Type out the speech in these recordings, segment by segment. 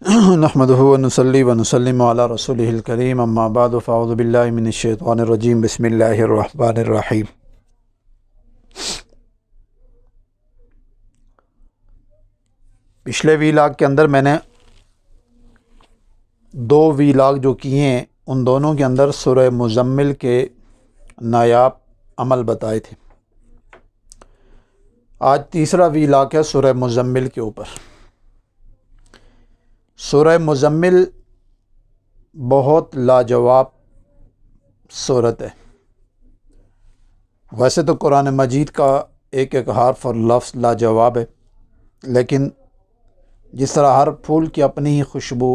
نحمدہ و نصلی و نسلم علی رسولہ الکریم اما بعد فاعوذ باللہ من الشیطان الرجیم بسم اللہ الرحمن الرحیم۔ پچھلے ویلاگ کے اندر میں نے دو ویلاگ جو کیے ہیں ان دونوں کے اندر سورہ مزمل کے نایاب عمل بتائے تھے۔ آج تیسرا ویلاگ ہے سورہ مزمل کے اوپر۔ سورہ مزمل بہت لاجواب سورت ہے۔ ویسے تو قرآن مجید کا ایک ایک حرف اور لفظ لاجواب ہے، لیکن جس طرح ہر پھول کی اپنی ہی خوشبو،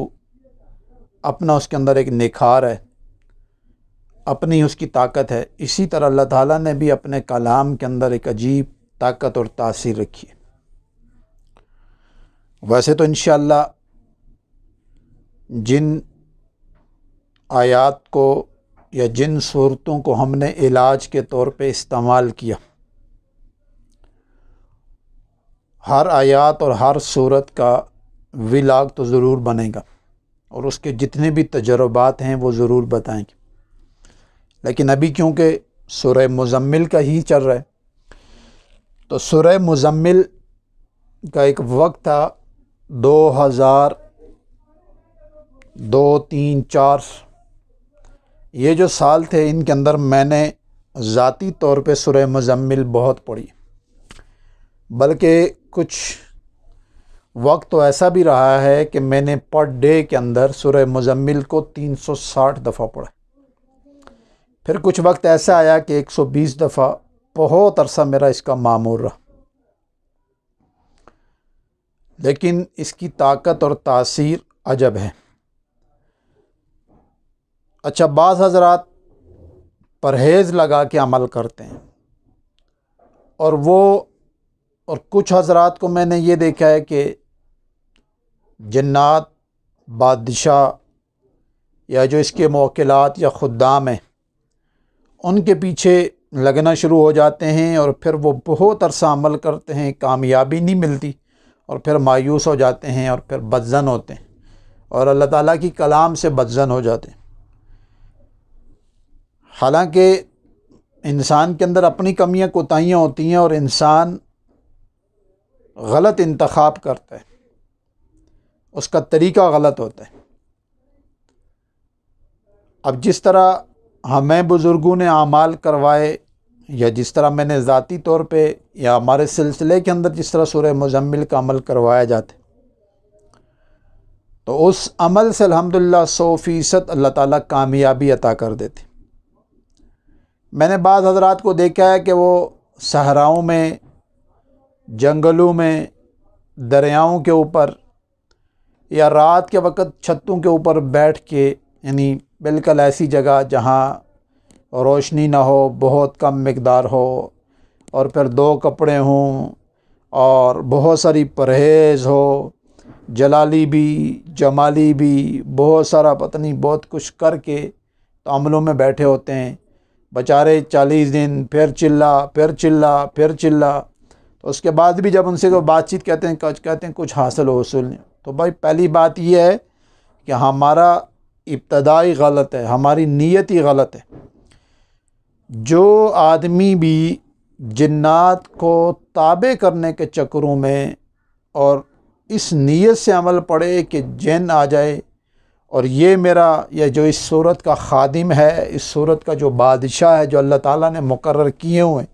اپنا اس کے اندر ایک نکھار ہے، اپنی اس کی طاقت ہے، اسی طرح اللہ تعالیٰ نے بھی اپنے کلام کے اندر ایک عجیب طاقت اور تاثیر رکھی ہے۔ ویسے تو انشاءاللہ جن آیات کو یا جن صورتوں کو ہم نے علاج کے طور پہ استعمال کیا، ہر آیات اور ہر صورت کا ولاگ تو ضرور بنے گا اور اس کے جتنے بھی تجربات ہیں وہ ضرور بتائیں گے، لیکن ابھی کیونکہ سورہ مزمل کا ہی چل رہا ہے تو سورہ مزمل کا ایک وقت تھا 2002، 2003، 2004 یہ جو سال تھے، ان کے اندر میں نے ذاتی طور پہ سورہ مزمل بہت پڑھی، بلکہ کچھ وقت تو ایسا بھی رہا ہے کہ میں نے پر ڈے کے اندر سورہ مزمل کو 360 دفعہ پڑھا۔ پھر کچھ وقت ایسا آیا کہ 120 دفعہ، بہت عرصہ میرا اس کا معمول رہا، لیکن اس کی طاقت اور تاثیر عجب ہے۔ اچھا، بعض حضرات پرہیز لگا کے عمل کرتے ہیں اور کچھ حضرات کو میں نے یہ دیکھا ہے کہ جنات، بادشاہ یا جو اس کے موکلات یا خدام ہیں ان کے پیچھے لگنا شروع ہو جاتے ہیں، اور پھر وہ بہت عرصہ عمل کرتے ہیں، کامیابی نہیں ملتی، اور پھر مایوس ہو جاتے ہیں اور پھر بدظن ہوتے ہیں اور اللہ تعالیٰ کی کلام سے بدظن ہو جاتے ہیں۔ حالانکہ انسان کے اندر اپنی کمیاں کوتاہیاں ہوتی ہیں اور انسان غلط انتخاب کرتا ہے، اس کا طریقہ غلط ہوتا ہے۔ اب جس طرح ہمیں بزرگوں نے اعمال کروائے، یا جس طرح میں نے ذاتی طور پہ یا ہمارے سلسلے کے اندر جس طرح سورہ مزمل کا عمل کروایا جاتا ہے، تو اس عمل سے الحمدللہ 100% اللہ تعالیٰ کامیابی عطا کر دیتے۔ میں نے بعض حضرات کو دیکھا ہے کہ وہ صحراؤں میں، جنگلوں میں، دریاؤں کے اوپر یا رات کے وقت چھتوں کے اوپر بیٹھ کے، یعنی بالکل ایسی جگہ جہاں روشنی نہ ہو، بہت کم مقدار ہو، اور پھر 2 کپڑے ہوں اور بہت ساری پرہیز ہو، جلالی بھی جمالی بھی، بہت سارا پتہ نہیں بہت کچھ کر کے تو عملوں میں بیٹھے ہوتے ہیں بیچارے 40 دن، پھر چلا، تو اس کے بعد بھی جب ان سے کوئی بات چیت کہتے ہیں کچھ حاصل و حصول نہیں۔ تو بھائی پہلی بات یہ ہے کہ ہمارا ابتدائی غلط ہے، ہماری نیت ہی غلط ہے۔ جو آدمی بھی جنات کو تابع کرنے کے چکروں میں اور اس نیت سے عمل پڑے کہ جن آ جائے اور یہ میرا، یا جو اس صورت کا خادم ہے، اس صورت کا جو بادشاہ ہے، جو اللہ تعالیٰ نے مقرر کیے ہوئے،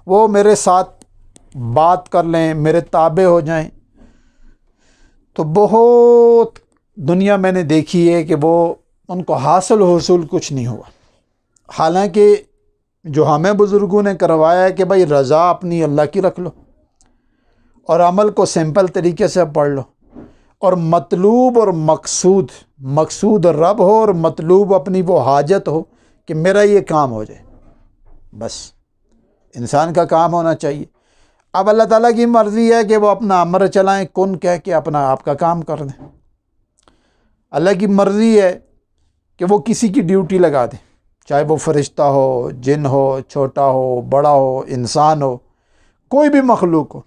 وہ میرے ساتھ بات کر لیں، میرے تابع ہو جائیں، تو بہت دنیا میں نے دیکھی ہے کہ وہ ان کو حاصل و حصول کچھ نہیں ہوا۔ حالانکہ جو ہمیں بزرگوں نے کروایا ہے کہ بھائی رضا اپنی اللہ کی رکھ لو اور عمل کو سمپل طریقے سے پڑھ لو، اور مطلوب اور مقصود رب ہو اور مطلوب اپنی وہ حاجت ہو کہ میرا یہ کام ہو جائے، بس انسان کا کام ہونا چاہیے۔ اب اللہ تعالیٰ کی مرضی ہے کہ وہ اپنا امر چلائیں، کن کہہ کے اپنا آپ کا کام کر دیں۔ اللہ کی مرضی ہے کہ وہ کسی کی ڈیوٹی لگا دیں، چاہے وہ فرشتہ ہو، جن ہو، چھوٹا ہو، بڑا ہو، انسان ہو، کوئی بھی مخلوق ہو۔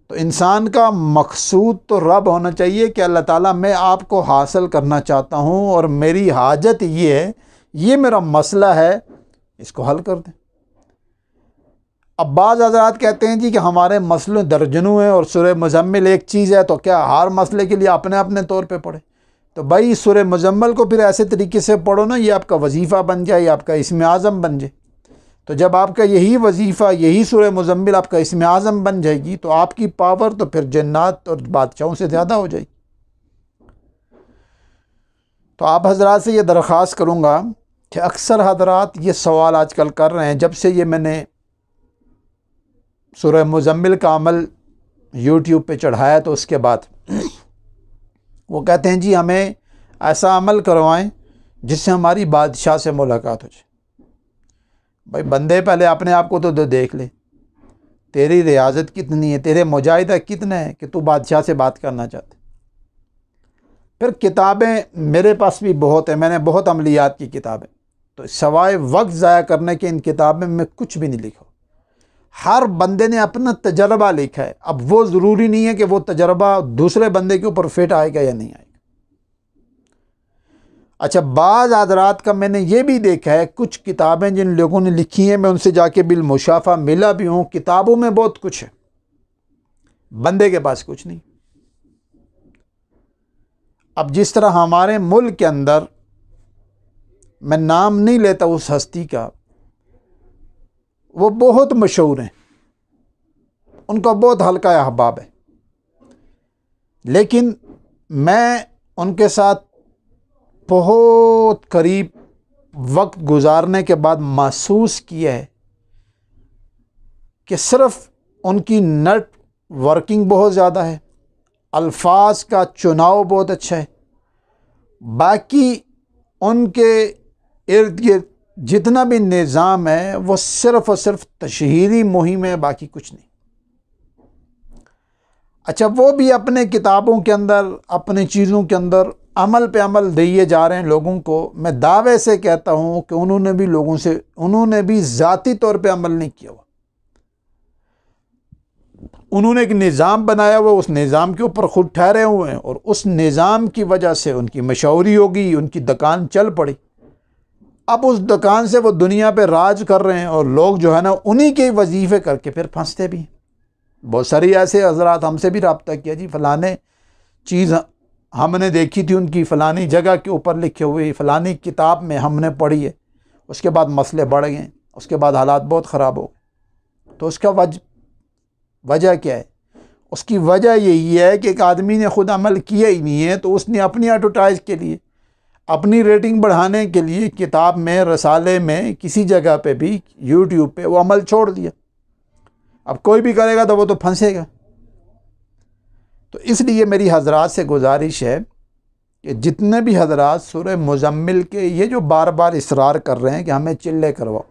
تو انسان کا مقصود تو رب ہونا چاہیے کہ اللہ تعالیٰ میں آپ کو حاصل کرنا چاہتا ہوں اور میری حاجت یہ ہے، یہ میرا مسئلہ ہے، اس کو حل کر دیں۔ اب بعض حضرات کہتے ہیں جی کہ ہمارے مسئلے درجنوں ہیں اور سورہ مزمل ایک چیز ہے، تو کیا ہر مسئلے کے لیے اپنے اپنے طور پہ پڑھیں؟ تو بھائی سورہ مزمل کو پھر ایسے طریقے سے پڑھو نا، یہ آپ کا وظیفہ بن جائے، یہ آپ کا اسم اعظم بن جائے۔ تو جب آپ کا یہی وظیفہ، یہی سورہ مزمل آپ کا اسم اعظم بن جائے گی، تو آپ کی پاور تو پھر جنات اور بادشاہوں سے زیادہ ہو جائے گی۔ تو آپ حضرات سے یہ درخواست کروں گا کہ اکثر حضرات یہ سوال آج کل کر رہے ہیں، جب سے یہ میں نے سورہ مزمل کا عمل یوٹیوب پہ چڑھایا تو اس کے بعد وہ کہتے ہیں جی ہمیں ایسا عمل کروائیں جس سے ہماری بادشاہ سے ملاقات ہو جائے۔ بھائی بندے پہلے اپنے آپ کو تو دیکھ لے، تیری ریاضت کتنی ہے، تیرے مجاہدہ کتنا ہے کہ تو بادشاہ سے بات کرنا چاہتے۔ پھر کتابیں میرے پاس بھی بہت ہیں، میں نے بہت عملیات کی کتابیں، تو سوائے وقت ضائع کرنے کے ان کتابیں میں کچھ بھی نہیں لکھا۔ ہر بندے نے اپنا تجربہ لکھا ہے، اب وہ ضروری نہیں ہے کہ وہ تجربہ دوسرے بندے کے اوپر فٹ آئے گا یا نہیں آئے گا۔ اچھا، بعض حضرات کا میں نے یہ بھی دیکھا ہے، کچھ کتابیں جن لوگوں نے لکھی ہیں میں ان سے جا کے بالمشافہ ملا بھی ہوں، کتابوں میں بہت کچھ ہے، بندے کے پاس کچھ نہیں۔ اب جس طرح ہمارے ملک کے اندر، میں نام نہیں لیتا اس ہستی کا، وہ بہت مشہور ہیں، ان کا بہت حلقہ احباب ہے، لیکن میں ان کے ساتھ بہت قریب وقت گزارنے کے بعد محسوس کیا ہے کہ صرف ان کی نیٹ ورکنگ بہت زیادہ ہے، الفاظ کا چناؤ بہت اچھا ہے، باقی ان کے ارد گرد جتنا بھی نظام ہے وہ صرف اور صرف تشہیری مہم ہے، باقی کچھ نہیں۔ اچھا، وہ بھی اپنے کتابوں کے اندر، اپنی چیزوں کے اندر عمل پہ عمل دیے جا رہے ہیں لوگوں کو۔ میں دعوے سے کہتا ہوں کہ انہوں نے بھی ذاتی طور پہ عمل نہیں کیا ہوا، انہوں نے ایک نظام بنایا ہوا، اس نظام کے اوپر خود ٹھہرے ہوئے ہیں، اور اس نظام کی وجہ سے ان کی مشہوری ہوگی، ان کی دکان چل پڑی۔ اب اس دکان سے وہ دنیا پہ راج کر رہے ہیں، اور لوگ جو ہے نا انہی کے وظیفے کر کے پھر پھنستے بھی ہیں۔ بہت ساری ایسے حضرات ہم سے بھی رابطہ کیا، جی فلانے چیز ہم نے دیکھی تھی، ان کی فلانی جگہ کے اوپر لکھے ہوئے، فلانی کتاب میں ہم نے پڑھی ہے، اس کے بعد مسئلے بڑھ گئے، اس کے بعد حالات بہت خراب ہو گئے۔ تو اس کا وجہ کیا ہے؟ اس کی وجہ یہی ہے کہ ایک آدمی نے خود عمل کیا ہی نہیں ہے، تو اس نے اپنی ایڈورٹائز کے لیے، اپنی ریٹنگ بڑھانے کے لیے کتاب میں، رسالے میں، کسی جگہ پہ بھی، یوٹیوب پہ وہ عمل چھوڑ دیا۔ اب کوئی بھی کرے گا تو وہ تو پھنسے گا۔ تو اس لیے میری حضرات سے گزارش ہے کہ جتنے بھی حضرات سورہ مزمل کے یہ جو بار بار اصرار کر رہے ہیں کہ ہمیں چلے کرواؤ،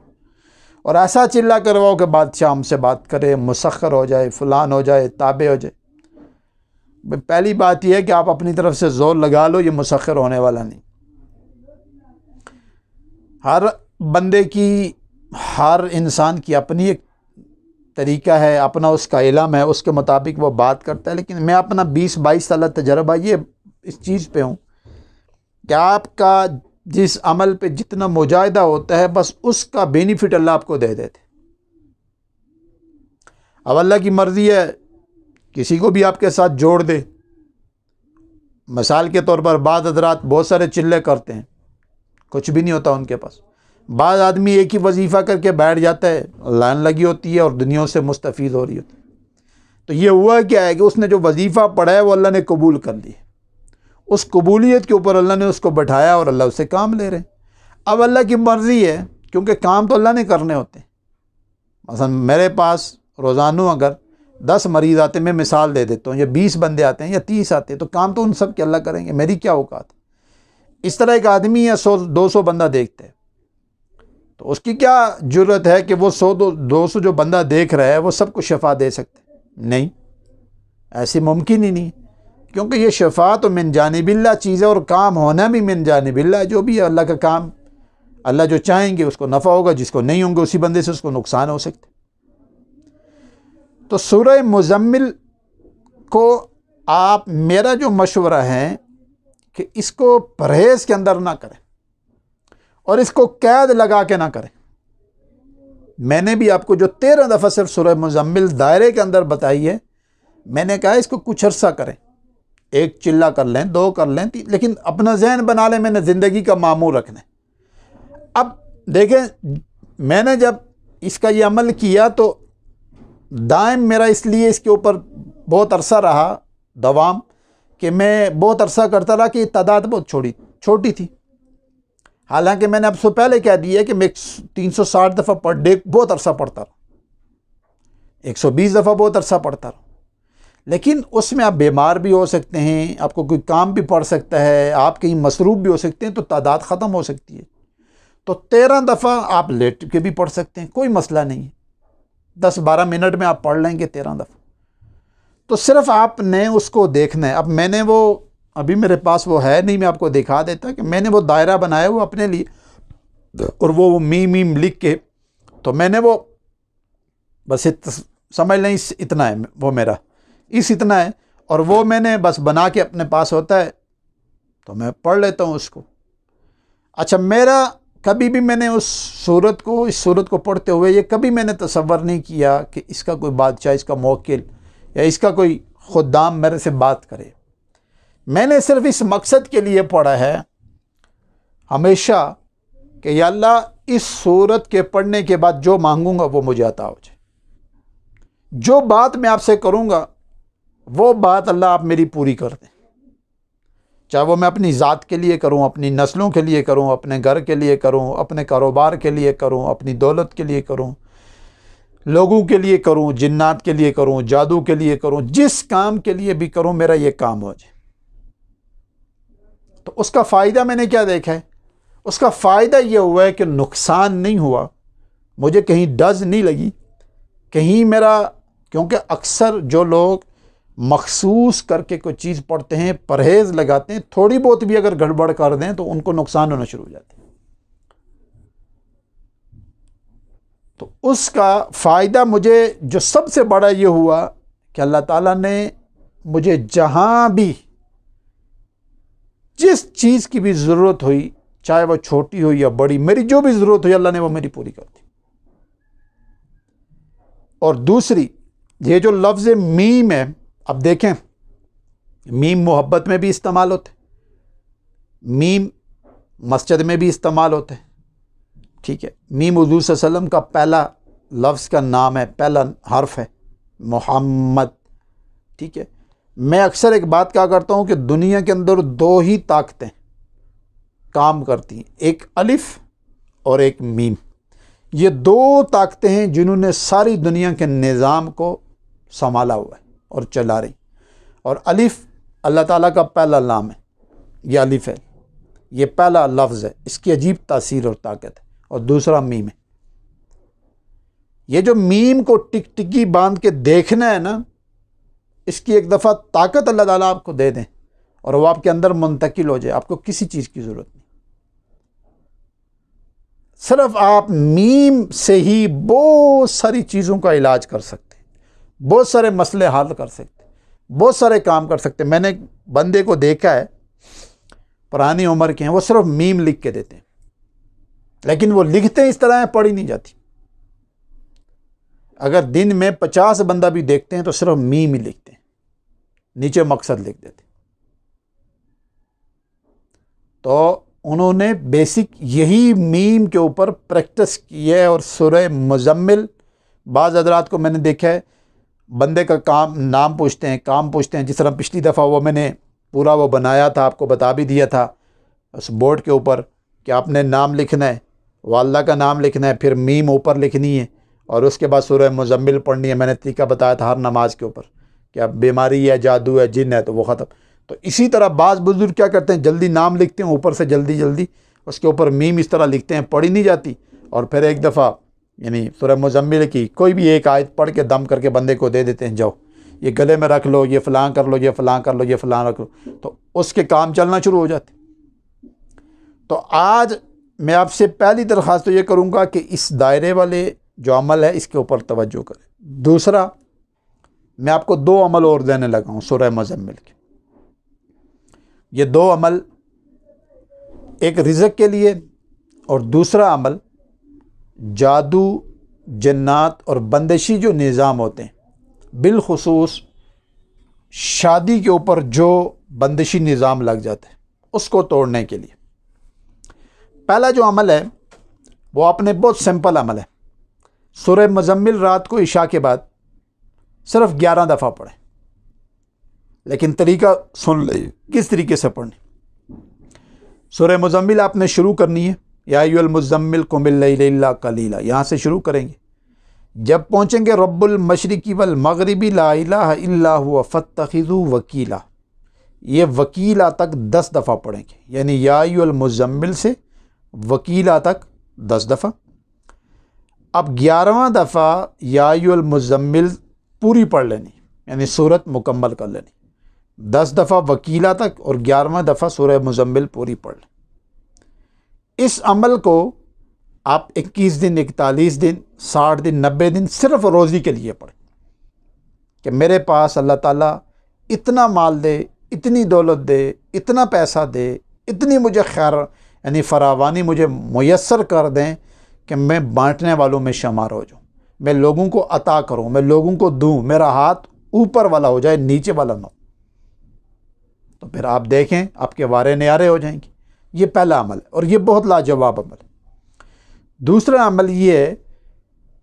اور ایسا چلہ کرواؤ کہ بادشاہ ہم سے بات کرے، مسخر ہو جائے، فلان ہو جائے، تابع ہو جائے، پہلی بات یہ ہے کہ آپ اپنی طرف سے زور لگا لو، یہ مسخر ہونے والا نہیں۔ ہر بندے کی، ہر انسان کی اپنی ایک طریقہ ہے، اپنا اس کا علم ہے، اس کے مطابق وہ بات کرتا ہے، لیکن میں اپنا 20-22 سالہ تجربہ یہ اس چیز پہ ہوں کہ آپ کا جس عمل پہ جتنا مجاہدہ ہوتا ہے، بس اس کا بینیفٹ اللہ آپ کو دے دیتے۔ اب اللہ کی مرضی ہے کسی کو بھی آپ کے ساتھ جوڑ دے۔ مثال کے طور پر بعض حضرات بہت سارے چلے کرتے ہیں، کچھ بھی نہیں ہوتا ان کے پاس۔ بعض آدمی ایک ہی وظیفہ کر کے بیٹھ جاتا ہے، لائن لگی ہوتی ہے اور دنیا سے مستفید ہو رہی ہوتی ہے۔ تو یہ ہوا کیا ہے کہ اس نے جو وظیفہ پڑھا ہے وہ اللہ نے قبول کر لی، اس قبولیت کے اوپر اللہ نے اس کو بٹھایا اور اللہ اس سے کام لے رہے ہیں۔ اب اللہ کی مرضی ہے، کیونکہ کام تو اللہ نے کرنے ہوتے ہیں۔ مثلا میرے پاس روزانہ اگر 10 مریض آتے ہیں، میں مثال دے دیتا ہوں، یا 20 بندے آتے ہیں یا 30 آتے ہیں، تو کام تو ان سب کے اللہ کریں گے، میری کیا اوقات ہے۔ اس طرح ایک آدمی یا 100-200 بندہ دیکھتے ہیں، تو اس کی کیا جرت ہے کہ وہ 100-200 جو بندہ دیکھ رہا ہے وہ سب کو شفا دے سکتے؟ نہیں، ایسی ممکن ہی نہیں، کیونکہ یہ شفا تو من جانب اللہ چیز ہے، اور کام ہونا بھی من جانب اللہ۔ جو بھی ہے اللہ کا کام، اللہ جو چاہیں گے اس کو نفع ہوگا، جس کو نہیں ہوں گے اسی بندے سے اس کو نقصان ہو سکتے۔ تو سورہ مزمل کو آپ میرا جو مشورہ ہے کہ اس کو پرہیز کے اندر نہ کریں اور اس کو قید لگا کے نہ کریں۔ میں نے بھی آپ کو جو 13 دفعہ صرف سورہ مزمل دائرے کے اندر بتائی ہے، میں نے کہا اس کو کچھ عرصہ کریں، ایک چلہ کر لیں، 2 کر لیں، لیکن اپنا ذہن بنا لیں میں نے زندگی کا معمول رکھنا ہے۔ اب دیکھیں، میں نے جب اس کا یہ عمل کیا تو دائم میرا اس لیے اس کے اوپر بہت عرصہ رہا دوام کہ میں بہت عرصہ کرتا رہا کہ تعداد بہت چھوٹی تھی۔ حالانکہ میں نے اب سے پہلے کہہ دیا کہ میں 360 دفعہ پر ڈے بہت عرصہ پڑھتا رہا، 120 دفعہ بہت عرصہ پڑھتا رہا، لیکن اس میں آپ بیمار بھی ہو سکتے ہیں، آپ کو کوئی کام بھی پڑ سکتا ہے، آپ کہیں مصروف بھی ہو سکتے ہیں، تو تعداد ختم ہو سکتی ہے۔ تو 13 دفعہ آپ لیٹ کے بھی پڑھ سکتے ہیں، کوئی مسئلہ نہیں ہے، 10-12 منٹ میں آپ پڑھ لیں گے 13 دفعہ۔ تو صرف آپ نے اس کو دیکھنا ہے۔ اب میں نے وہ ابھی میرے پاس وہ ہے نہیں، میں آپ کو دکھا دیتا کہ میں نے وہ دائرہ بنایا وہ اپنے لیے، اور وہ میم لکھ کے، تو میں نے وہ بس سمجھ لیں اتنا ہے وہ میرا، اتنا ہے، اور وہ میں نے بس بنا کے اپنے پاس ہوتا ہے تو میں پڑھ لیتا ہوں اس کو۔ اچھا، میرا کبھی بھی میں نے اس صورت کو پڑھتے ہوئے یہ کبھی میں نے تصور نہیں کیا کہ اس کا کوئی بادشاہ، اس کا موکل یا اس کا کوئی خدام میرے سے بات کرے۔ میں نے صرف اس مقصد کے لیے پڑھا ہے ہمیشہ کہ یا اللہ اس صورت کے پڑھنے کے بعد جو مانگوں گا وہ مجھے عطا ہو جائے، جو بات میں آپ سے کروں گا وہ بات اللہ آپ میری پوری کر دیں، چاہے وہ میں اپنی ذات کے لیے کروں، اپنی نسلوں کے لیے کروں، اپنے گھر کے لیے کروں، اپنے کاروبار کے لیے کروں، اپنی دولت کے لیے کروں، لوگوں کے لیے کروں، جنات کے لیے کروں، جادو کے لیے کروں، جس کام کے لیے بھی کروں میرا یہ کام ہو جائے۔ تو اس کا فائدہ میں نے کیا دیکھا ہے؟ اس کا فائدہ یہ ہوا ہے کہ نقصان نہیں ہوا، مجھے کہیں ڈز نہیں لگی کہیں میرا، کیونکہ اکثر جو لوگ مخصوص کر کے کوئی چیز پڑھتے ہیں، پرہیز لگاتے ہیں، تھوڑی بہت بھی اگر گڑبڑ کر دیں تو ان کو نقصان ہونا شروع ہو جاتے ہیں۔ تو اس کا فائدہ مجھے جو سب سے بڑا یہ ہوا کہ اللہ تعالیٰ نے مجھے جہاں بھی جس چیز کی بھی ضرورت ہوئی، چاہے وہ چھوٹی ہو یا بڑی، میری جو بھی ضرورت ہوئی اللہ نے وہ میری پوری کر دی۔ اور دوسری، یہ جو لفظ میم ہے، اب دیکھیں میم محبت میں بھی استعمال ہوتے، میم مسجد میں بھی استعمال ہوتے، ٹھیک ہے۔ میم حضور صلی اللہ علیہ وسلم کا پہلا لفظ کا نام ہے، پہلا حرف ہے محمد، ٹھیک ہے۔ میں اکثر ایک بات کہا کرتا ہوں کہ دنیا کے اندر 2 ہی طاقتیں کام کرتی ہیں، ایک الف اور ایک میم۔ یہ 2 طاقتیں ہیں جنہوں نے ساری دنیا کے نظام کو سنبھالا ہوا ہے اور چلا رہی۔ اور الف اللہ تعالیٰ کا پہلا نام ہے، یہ الف ہے، یہ پہلا لفظ ہے، اس کی عجیب تاثیر اور طاقت ہے۔ اور دوسرا میم ہے۔ یہ جو میم کو ٹک ٹکی باندھ کے دیکھنا ہے نا، اس کی ایک دفعہ طاقت اللہ تعالیٰ آپ کو دے دیں اور وہ آپ کے اندر منتقل ہو جائے، آپ کو کسی چیز کی ضرورت نہیں، صرف آپ میم سے ہی بہت ساری چیزوں کا علاج کر سکتے ہیں، بہت سارے مسئلے حل کر سکتے ہیں، بہت سارے کام کر سکتے ہیں۔ میں نے ایک بندے کو دیکھا ہے، پرانی عمر کے ہیں، وہ صرف میم لکھ کے دیتے ہیں، لیکن وہ لکھتے ہیں اس طرح ہیں پڑھی نہیں جاتی۔ اگر دن میں 50 بندہ بھی دیکھتے ہیں تو صرف میم ہی لکھتے ہیں، نیچے مقصد لکھ دیتے ہیں۔ تو انہوں نے بیسک یہی میم کے اوپر پریکٹس کی ہے۔ اور سورہ مزمل، بعض حضرات کو میں نے دیکھا ہے بندے کا نام پوچھتے ہیں، کام پوچھتے ہیں، جس طرح پچھلی دفعہ وہ میں نے پورا وہ بنایا تھا، آپ کو بتا بھی دیا تھا اس بورڈ کے اوپر کہ آپ نے نام لکھنا ہے، والدہ کا نام لکھنا ہے، پھر میم اوپر لکھنی ہے، اور اس کے بعد سورہ مزمل پڑھنی ہے۔ میں نے طریقہ بتایا تھا ہر نماز کے اوپر کہ اب بیماری ہے، جادو ہے، جن ہے تو وہ ختم۔ تو اسی طرح بعض بزرگ کیا کرتے ہیں، جلدی نام لکھتے ہیں اوپر سے، جلدی اس کے اوپر میم اس طرح لکھتے ہیں، پڑھی نہیں جاتی، اور پھر ایک دفعہ یعنی سورہ مزمل کی کوئی بھی ایک آیت پڑھ کے دم کر کے بندے کو دے دیتے ہیں، جاؤ یہ گلے میں رکھ لو، یہ فلاں کر لو، یہ فلاں کر لو، یہ فلاں رکھ لو، تو اس کے کام چلنا شروع ہو جاتے۔ تو آج میں آپ سے پہلی درخواست تو یہ کروں گا کہ اس دائرے والے جو عمل ہے اس کے اوپر توجہ کریں۔ دوسرا، میں آپ کو 2 عمل اور دینے لگا ہوں سورہ مزمل کے. یہ 2 عمل، ایک رزق کے لیے اور دوسرا عمل جادو، جنات اور بندشی جو نظام ہوتے ہیں، بالخصوص شادی کے اوپر جو بندشی نظام لگ جاتا ہے اس کو توڑنے کے لیے. پہلا جو عمل ہے وہ اپنے بہت سمپل عمل ہے. سورہ مزمل رات کو عشاء کے بعد صرف 11 دفعہ پڑھیں، لیکن طریقہ سن لیں کس طریقے سے پڑھنی. سورہ مزمل آپ نے شروع کرنی ہے، یا ایھا المزمل قم اللیل الا قلیلا، یہاں سے شروع کریں گے. جب پہنچیں گے رب المشرق والمغرب لا الہ الا هو فاتخذوا وکیلا، یہ وکیلا تک 10 دفعہ پڑھیں گے، یعنی یا ایھا المزمل سے وکیلا تک 10 دفعہ. اب 11واں دفعہ یا ایھا المزمل پوری پڑھ لینی، یعنی صورت مکمل کر لینی. 10 دفعہ وکیلا تک اور 11واں دفعہ سورہ مزمل پوری پڑھ لیں. اس عمل کو آپ 21 دن، 41 دن، 60 دن، 90 دن صرف روزی کے لیے پڑھیں کہ میرے پاس اللہ تعالیٰ اتنا مال دے، اتنی دولت دے، اتنا پیسہ دے، اتنی مجھے خیر یعنی فراوانی مجھے میسر کر دیں کہ میں بانٹنے والوں میں شمار ہو جاؤں، میں لوگوں کو عطا کروں، میں لوگوں کو دوں، میرا ہاتھ اوپر والا ہو جائے، نیچے والا نہ ہو. تو پھر آپ دیکھیں آپ کے وارے نیارے ہو جائیں گے. یہ پہلا عمل ہے اور یہ بہت لاجواب عمل ہے. دوسرا عمل یہ ہے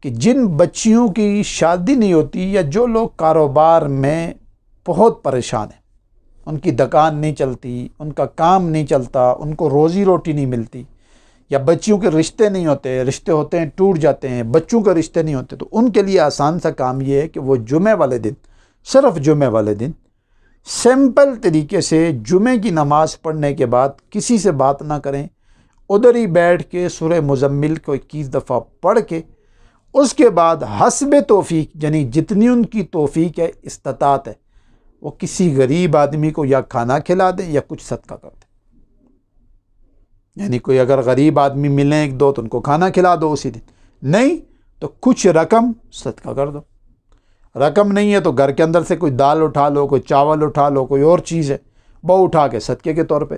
کہ جن بچیوں کی شادی نہیں ہوتی یا جو لوگ کاروبار میں بہت پریشان ہیں، ان کی دکان نہیں چلتی، ان کا کام نہیں چلتا، ان کو روزی روٹی نہیں ملتی، یا بچیوں کے رشتے نہیں ہوتے، رشتے ہوتے ہیں ٹوٹ جاتے ہیں، بچوں کے رشتے نہیں ہوتے، تو ان کے لیے آسان سا کام یہ ہے کہ وہ جمعے والے دن، صرف جمعے والے دن سمپل طریقے سے جمعے کی نماز پڑھنے کے بعد کسی سے بات نہ کریں، ادھر ہی بیٹھ کے سورہ مزمل کو 21 دفعہ پڑھ کے اس کے بعد حسب توفیق، یعنی جتنی ان کی توفیق ہے، استطاعت ہے، وہ کسی غریب آدمی کو یا کھانا کھلا دیں یا کچھ صدقہ کر دیں. یعنی کوئی اگر غریب آدمی ملیں 1-2 تو ان کو کھانا کھلا دو اسی دن، نہیں تو کچھ رقم صدقہ کر دو. رقم نہیں ہے تو گھر کے اندر سے کوئی دال اٹھا لو، کوئی چاول اٹھا لو، کوئی اور چیز ہے وہ اٹھا کے صدقے کے طور پہ.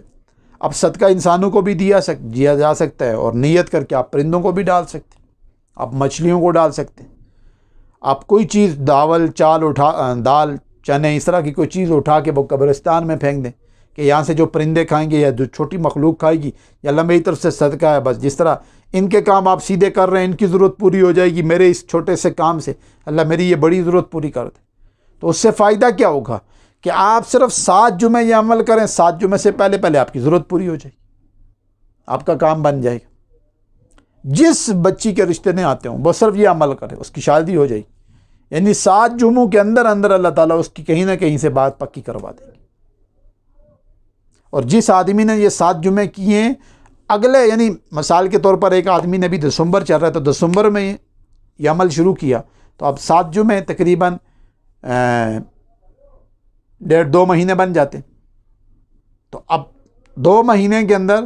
اب صدقہ انسانوں کو بھی دیا جا سکتا ہے، اور نیت کر کے آپ پرندوں کو بھی ڈال سکتے ہیں، آپ مچھلیوں کو ڈال سکتے ہیں. آپ کوئی چیز دال چنے اس طرح کی کوئی چیز اٹھا کے وہ قبرستان میں پھینک دیں کہ یہاں سے جو پرندے کھائیں گے یا جو چھوٹی مخلوق کھائے گی یا اللہ میری طرف سے صدقہ ہے. بس جس طرح ان کے کام آپ سیدھے کر رہے ہیں، ان کی ضرورت پوری ہو جائے گی، میرے اس چھوٹے سے کام سے اللہ میری یہ بڑی ضرورت پوری کر دے. تو اس سے فائدہ کیا ہوگا کہ آپ صرف 7 جمعے یہ عمل کریں، 7 جمعے سے پہلے آپ کی ضرورت پوری ہو جائے گی، آپ کا کام بن جائے گا. جس بچی کے رشتے نہیں آتے ہوں وہ صرف یہ عمل کرے، اس کی شادی ہو جائے گی. یعنی 7 جمعوں کے اندر اللہ تعالیٰ اس کی کہیں نہ کہیں سے بات پکی کروا دیں گے. اور جس آدمی نے یہ 7 جمعے کیے ہیں، اگلے یعنی مثال کے طور پر ایک آدمی نے بھی دسمبر چل رہا ہے تو دسمبر میں یہ عمل شروع کیا تو اب 7 جمعے تقریباً 1.5-2 مہینے بن جاتے. تو اب 2 مہینے کے اندر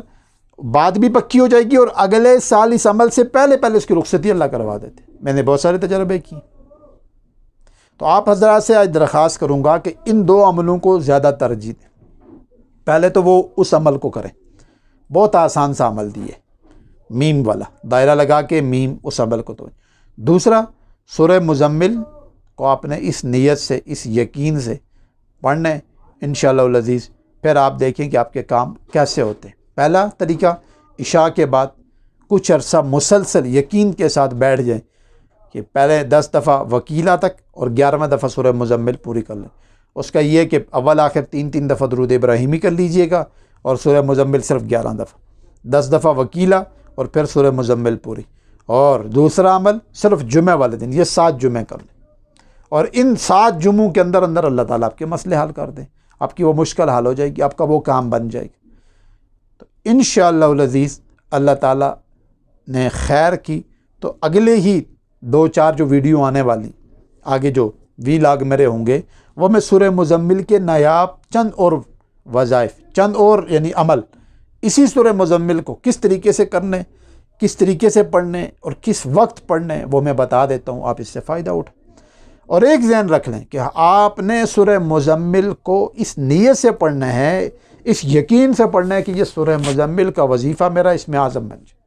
بات بھی پکی ہو جائے گی اور اگلے سال اس عمل سے پہلے اس کی رخصتی اللہ کروا دیتے. میں نے بہت سارے تجربے کیے. تو آپ حضرات سے آج درخواست کروں گا کہ ان 2 عملوں کو زیادہ ترجیح دیں. پہلے تو وہ اس عمل کو کریں، بہت آسان سا عمل دیے، میم والا دائرہ لگا کے میم اس عمل کو. تو دوسرا سورہ مزمل کو آپ نے اس نیت سے، اس یقین سے پڑھنا ہے انشاءاللہ العزیز. پھر آپ دیکھیں کہ آپ کے کام کیسے ہوتے ہیں. پہلا طریقہ، عشاء کے بعد کچھ عرصہ مسلسل یقین کے ساتھ بیٹھ جائیں کہ پہلے 10 دفعہ وکیلا تک اور 11واں دفعہ سورہ مزمل پوری کر لیں. اس کا یہ کہ اول آخر 3 دفعہ درود ابراہیمی کر لیجئے گا اور سورہ مزمل صرف 11 دفعہ، 10 دفعہ وکیلا اور پھر سورہ مزمل پوری. اور دوسرا عمل صرف جمعہ والے دن، یہ 7 جمعے کر لیں اور ان 7 جمعوں کے اندر اللہ تعالیٰ آپ کے مسئلے حل کر دیں، آپ کی وہ مشکل حل ہو جائے گی، آپ کا وہ کام بن جائے گا. تو انشاءاللہ العزیز اللہ تعالیٰ نے خیر کی تو اگلے ہی 2-4 جو ویڈیو آنے والی آگے جو ویلاگ میرے ہوں گے وہ میں سورہ مزمل کے نایاب چند اور وظائف، چند اور یعنی عمل اسی سورہ مزمل کو کس طریقے سے کرنے، کس طریقے سے پڑھنے اور کس وقت پڑھنے وہ میں بتا دیتا ہوں. آپ اس سے فائدہ اٹھیں. اور ایک ذہن رکھ لیں کہ آپ نے سورہ مزمل کو اس نیت سے پڑھنا ہے، اس یقین سے پڑھنا ہے کہ یہ سورہ مزمل کا وظیفہ میرا اسم اعظم بن جائے،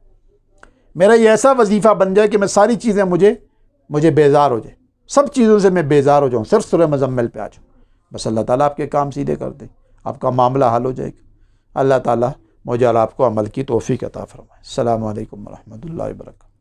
میرا یہ ایسا وظیفہ بن جائے کہ میں ساری چیزیں مجھے بیزار ہو جائے، سب چیزوں سے میں بیزار ہو جاؤں، صرف سورہ مزمل پہ آ جاؤں، بس اللہ تعالیٰ آپ کے کام سیدھے کر دے، آپ کا معاملہ حل ہو جائے گا۔ اللہ تعالیٰ مجھے اور آپ کو عمل کی توفیق عطا فرمائے۔ السلام علیکم ورحمۃ اللہ وبرکاتہ۔